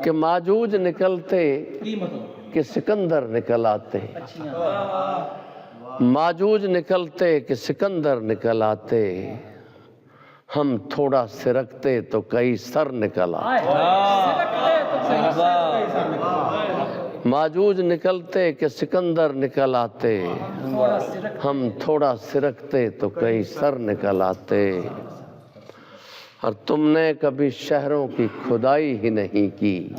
کہ ماجوج نکلتے کہ سکندر نکل آتے، ماجوج نکلتے کہ سکندر نکل آتے، ہم تھوڑا سرکتے تو کئی سر نکل آتے۔ ماجوج نکلتے کہ سکندر نکل آتے، ہم تھوڑا سرکتے تو کئی سر نکل آتے۔ اور تم نے کبھی شہروں کی کھدائی ہی نہیں کی،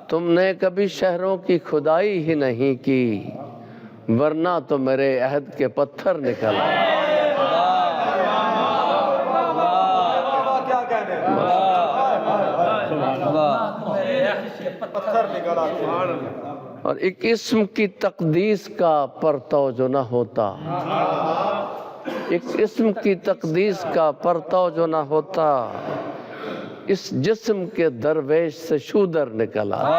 تم نے کبھی شہروں کی کھدائی ہی نہیں کی، ورنہ تو میرے عہد کے پتھر نکل آئے۔ اور ایک اسم کی تقدیس کا پرتو جو نہ ہوتا، ایک اسم کی تقدیس کا پرتو جو نہ ہوتا، اس جسم کے درویش سے شودر نکل آتا۔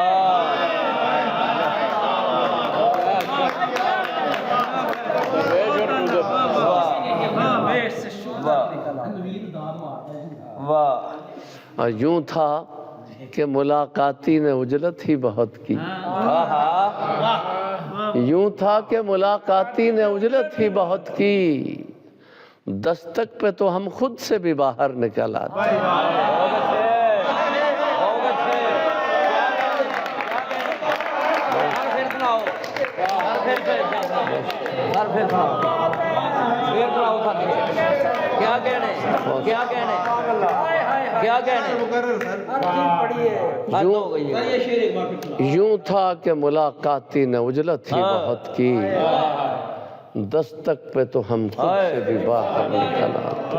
اور یوں تھا کہ ملاقاتی نے اجلت ہی بہت کی، یوں تھا کہ ملاقاتی نے اجلت ہی بہت کی، دستک پہ تو ہم خود سے بھی باہر نکل آتے۔ یوں تھا کہ ملاقاتی نے اجلت ہی بہت کی، دستک پہ تو ہم خود سے بھی باہر نکل آتے۔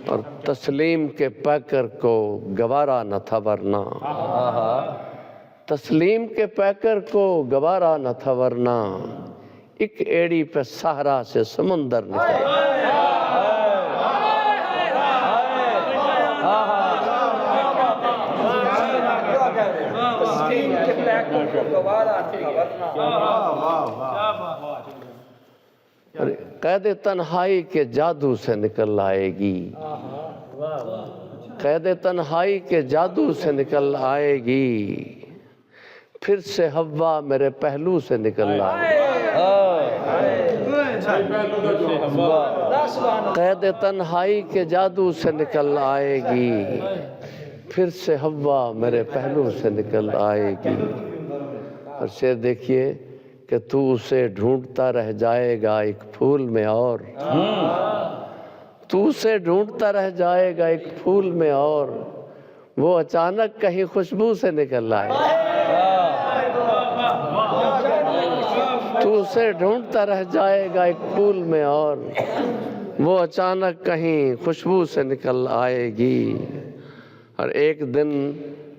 اور تسلیم کے پیکر کو گوارا نہ تھا ورنہ، تسلیم کے پیکر کو گوارا نہ تھا ورنہ، ایک ایڑی پہ صحرا سے سمندر نکل آئے۔ قید تنہائی کے جادو سے نکل آئے گی، قید تنہائی کے جادو سے نکل آئے گی، پھر سے ہوا میرے پہلو سے نکل آئے گی۔ قید تنہائی کے جادو سے نکل آئے گی، پھر سے ہوا میرے پہلو سے نکل آئے گی۔ اور شعر دیکھیے کہ تو اسے ڈھونڈتا رہ جائے گا ایک پھول میں اور، تو اسے ڈھونڈتا رہ جائے گا ایک پھول میں اور، وہ اچانک کہیں خوشبو سے نکل آئے گا۔ تو اسے ڈھونڈتا رہ جائے گا ایک پھول میں اور، وہ اچانک کہیں خوشبو سے نکل آئے گی۔ اور ایک دن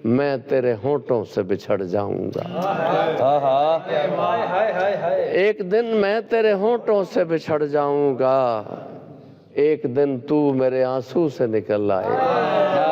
میں تیرے ہونٹوں سے بچھڑ جاؤں گا، ایک دن میں تیرے ہونٹوں سے بچھڑ جاؤں گا، ایک دن تو میرے آنسو سے نکل آئے گا۔